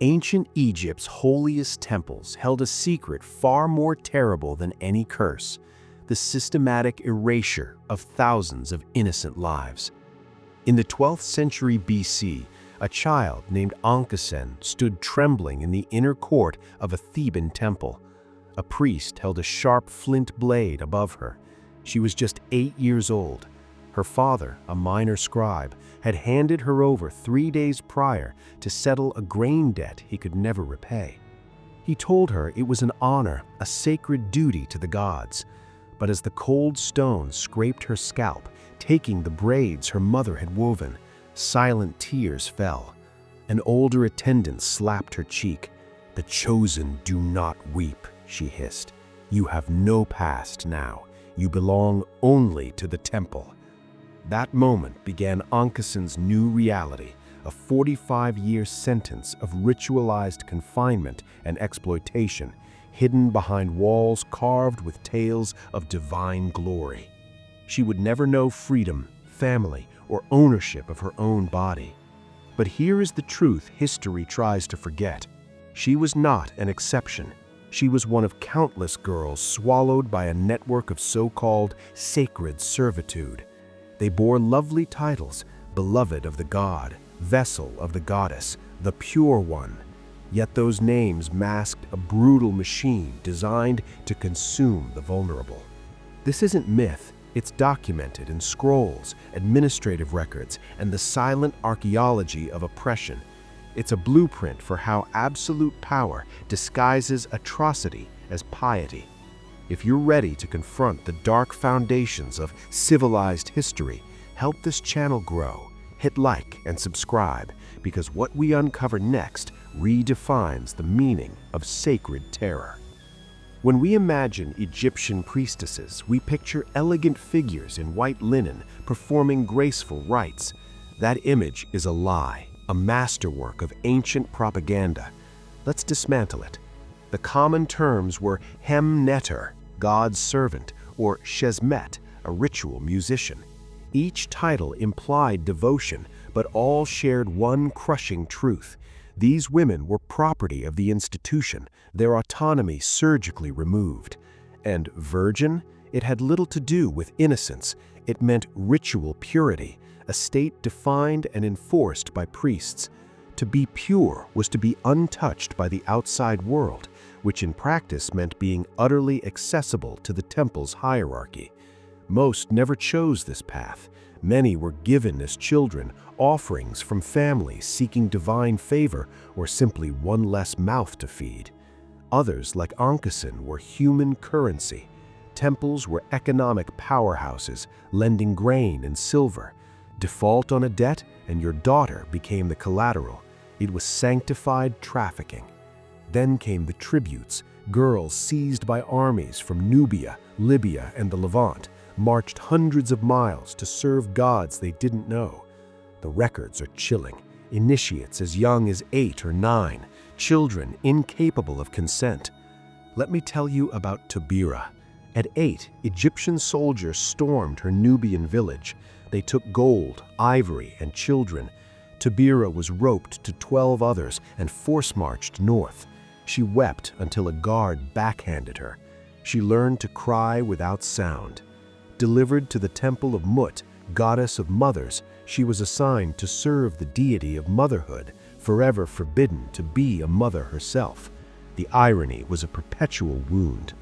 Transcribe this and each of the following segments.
Ancient Egypt's holiest temples held a secret far more terrible than any curse: the systematic erasure of thousands of innocent lives. In the 12th century BC, a child named Ankhesen stood trembling in the inner court of a Theban temple. A priest held a sharp flint blade above her. She was just 8 years old. Her father, a minor scribe, had handed her over 3 days prior to settle a grain debt he could never repay. He told her it was an honor, a sacred duty to the gods. But as the cold stone scraped her scalp, taking the braids her mother had woven, silent tears fell. An older attendant slapped her cheek. "The chosen do not weep," she hissed. "You have no past now. You belong only to the temple." That moment began Ankhesen's new reality, a 45-year sentence of ritualized confinement and exploitation, hidden behind walls carved with tales of divine glory. She would never know freedom, family, or ownership of her own body. But here is the truth history tries to forget. She was not an exception. She was one of countless girls swallowed by a network of so-called sacred servitude. They bore lovely titles: beloved of the god, vessel of the goddess, the pure one. Yet those names masked a brutal machine designed to consume the vulnerable. This isn't myth. It's documented in scrolls, administrative records, and the silent archaeology of oppression. It's a blueprint for how absolute power disguises atrocity as piety. If you're ready to confront the dark foundations of civilized history, help this channel grow. Hit like and subscribe, because what we uncover next redefines the meaning of sacred terror. When we imagine Egyptian priestesses, we picture elegant figures in white linen performing graceful rites. That image is a lie, a masterwork of ancient propaganda. Let's dismantle it. The common terms were Hem-Neter, God's servant, or Shesmet, a ritual musician. Each title implied devotion, but all shared one crushing truth. These women were property of the institution, their autonomy surgically removed. And virgin? It had little to do with innocence. It meant ritual purity, a state defined and enforced by priests. To be pure was to be untouched by the outside world, which in practice meant being utterly accessible to the temple's hierarchy. Most never chose this path. Many were given as children, offerings from families seeking divine favor or simply one less mouth to feed. Others, like Ankhesen, were human currency. Temples were economic powerhouses, lending grain and silver. Default on a debt, and your daughter became the collateral. It was sanctified trafficking. Then came the tributes, girls seized by armies from Nubia, Libya, and the Levant, marched hundreds of miles to serve gods they didn't know. The records are chilling. Initiates as young as 8 or 9, children incapable of consent. Let me tell you about Tabira. At 8, Egyptian soldiers stormed her Nubian village. They took gold, ivory, and children. Tabira was roped to 12 others and force-marched north. She wept until a guard backhanded her. She learned to cry without sound. Delivered to the temple of Mut, goddess of mothers, she was assigned to serve the deity of motherhood, forever forbidden to be a mother herself. The irony was a perpetual wound.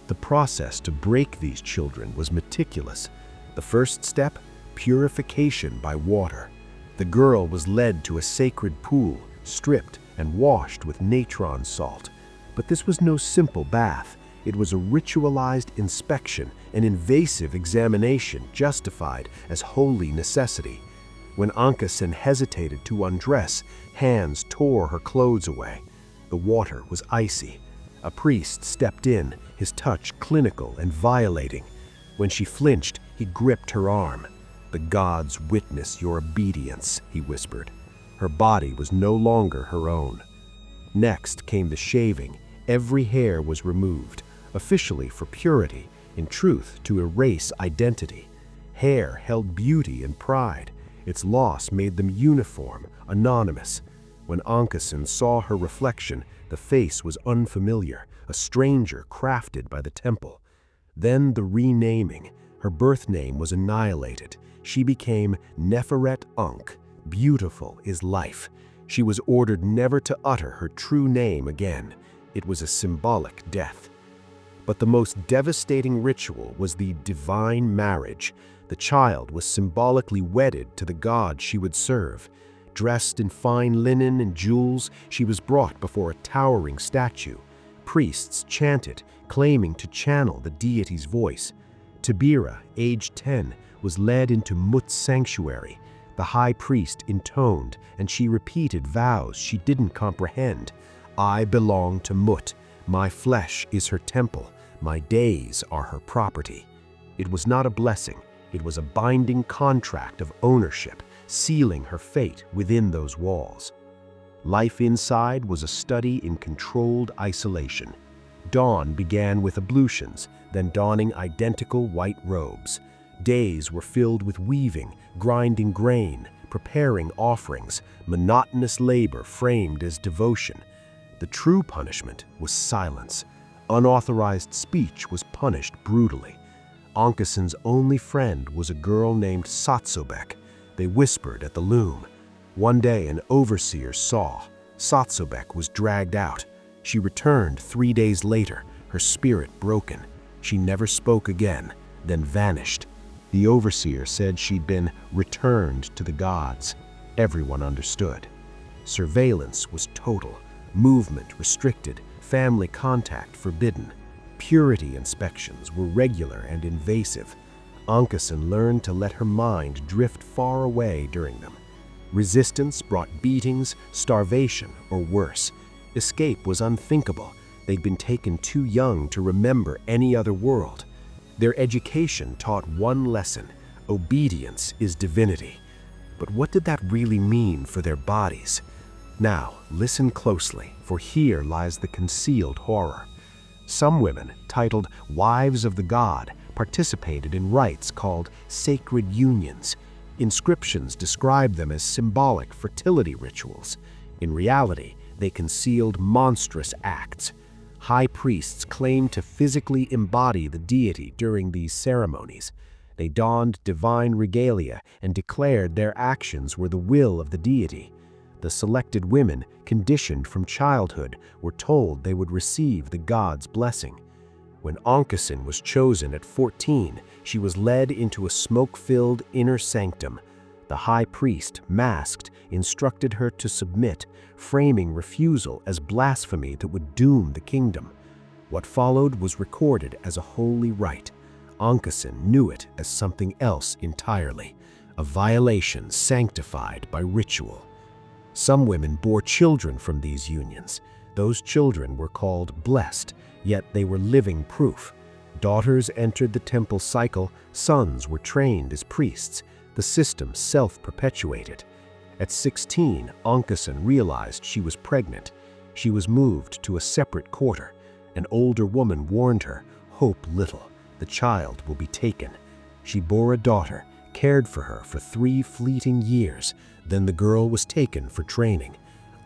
The process to break these children was meticulous. The first step, purification by water. The girl was led to a sacred pool, stripped and washed with natron salt. But this was no simple bath. It was a ritualized inspection, an invasive examination justified as holy necessity. When Ankhesen hesitated to undress, hands tore her clothes away. The water was icy. A priest stepped in, his touch clinical and violating. When she flinched, he gripped her arm. "The gods witness your obedience," he whispered. Her body was no longer her own. Next came the shaving. Every hair was removed, officially for purity, in truth to erase identity. Hair held beauty and pride. Its loss made them uniform, anonymous. When Ankhesen saw her reflection, the face was unfamiliar, a stranger crafted by the temple. Then the renaming. Her birth name was annihilated. She became Neferet Ankh, beautiful is life. She was ordered never to utter her true name again. It was a symbolic death. But the most devastating ritual was the divine marriage. The child was symbolically wedded to the god she would serve. Dressed in fine linen and jewels, she was brought before a towering statue. Priests chanted, claiming to channel the deity's voice. Tabira, aged 10, was led into Mut's sanctuary. The high priest intoned, and she repeated vows she didn't comprehend. I belong to Mut. My flesh is her temple. My days are her property. It was not a blessing. It was a binding contract of ownership, sealing her fate within those walls. Life inside was a study in controlled isolation. Dawn began with ablutions, then donning identical white robes. Days were filled with weaving, grinding grain, preparing offerings, monotonous labor framed as devotion. The true punishment was silence. Unauthorized speech was punished brutally. Ankhesen's only friend was a girl named Satsobek. They whispered at the loom. One day an overseer saw. Satsobek was dragged out. She returned 3 days later, her spirit broken. She never spoke again, then vanished. The overseer said she'd been returned to the gods. Everyone understood. Surveillance was total, movement restricted, family contact forbidden. Purity inspections were regular and invasive. Ankhesen learned to let her mind drift far away during them. Resistance brought beatings, starvation, or worse. Escape was unthinkable. They'd been taken too young to remember any other world. Their education taught one lesson: obedience is divinity. But what did that really mean for their bodies? Now, listen closely, for here lies the concealed horror. Some women, titled Wives of the God, participated in rites called sacred unions. Inscriptions described them as symbolic fertility rituals. In reality, they concealed monstrous acts. High priests claimed to physically embody the deity during these ceremonies. They donned divine regalia and declared their actions were the will of the deity. The selected women, conditioned from childhood, were told they would receive the god's blessing. When Ankhesen was chosen at 14, she was led into a smoke-filled inner sanctum. The high priest, masked, instructed her to submit, framing refusal as blasphemy that would doom the kingdom. What followed was recorded as a holy rite. Ankhesen knew it as something else entirely, a violation sanctified by ritual. Some women bore children from these unions. Those children were called blessed, yet they were living proof. Daughters entered the temple cycle, sons were trained as priests. The system self-perpetuated. At 16, Ankhesen realized she was pregnant. She was moved to a separate quarter. An older woman warned her, "Hope little, the child will be taken." She bore a daughter, cared for her for 3 fleeting years. Then the girl was taken for training.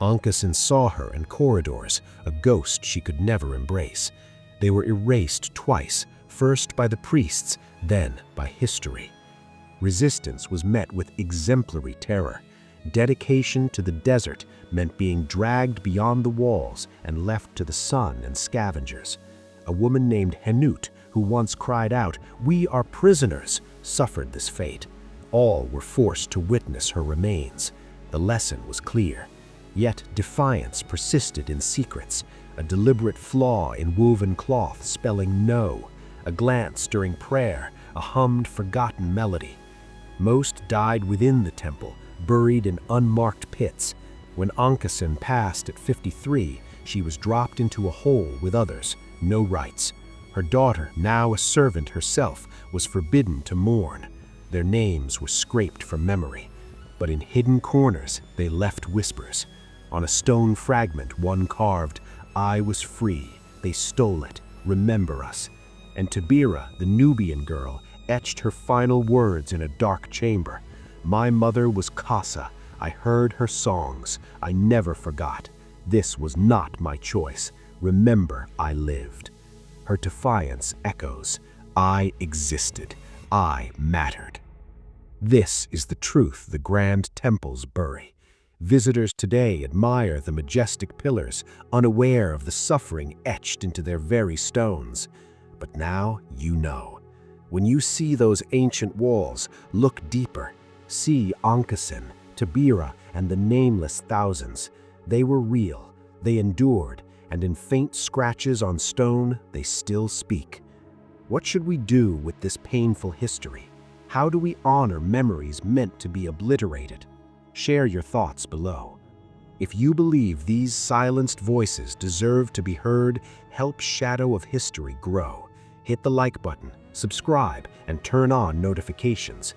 Ankhesen saw her in corridors, a ghost she could never embrace. They were erased twice, first by the priests, then by history. Resistance was met with exemplary terror. Dedication to the desert meant being dragged beyond the walls and left to the sun and scavengers. A woman named Henut, who once cried out, "We are prisoners," suffered this fate. All were forced to witness her remains. The lesson was clear. Yet defiance persisted in secrets, a deliberate flaw in woven cloth spelling no, a glance during prayer, a hummed forgotten melody. Most died within the temple, buried in unmarked pits. When Ankhesen passed at 53, she was dropped into a hole with others, no rights. Her daughter, now a servant herself, was forbidden to mourn. Their names were scraped from memory, but in hidden corners they left whispers. On a stone fragment one carved, "I was free, they stole it, remember us." And Tabira, the Nubian girl, etched her final words in a dark chamber. "My mother was Kasa. I heard her songs. I never forgot. This was not my choice. Remember, I lived. Her defiance echoes. I existed. I mattered. This is the truth the grand temples bury. Visitors today admire the majestic pillars, unaware of the suffering etched into their very stones. But now you know. When you see those ancient walls, look deeper. See Ankhesen, Tabira, and the nameless thousands. They were real, they endured, and in faint scratches on stone, they still speak. What should we do with this painful history? How do we honor memories meant to be obliterated? Share your thoughts below. If you believe these silenced voices deserve to be heard, help Shadow of History grow. Hit the like button, subscribe, and turn on notifications.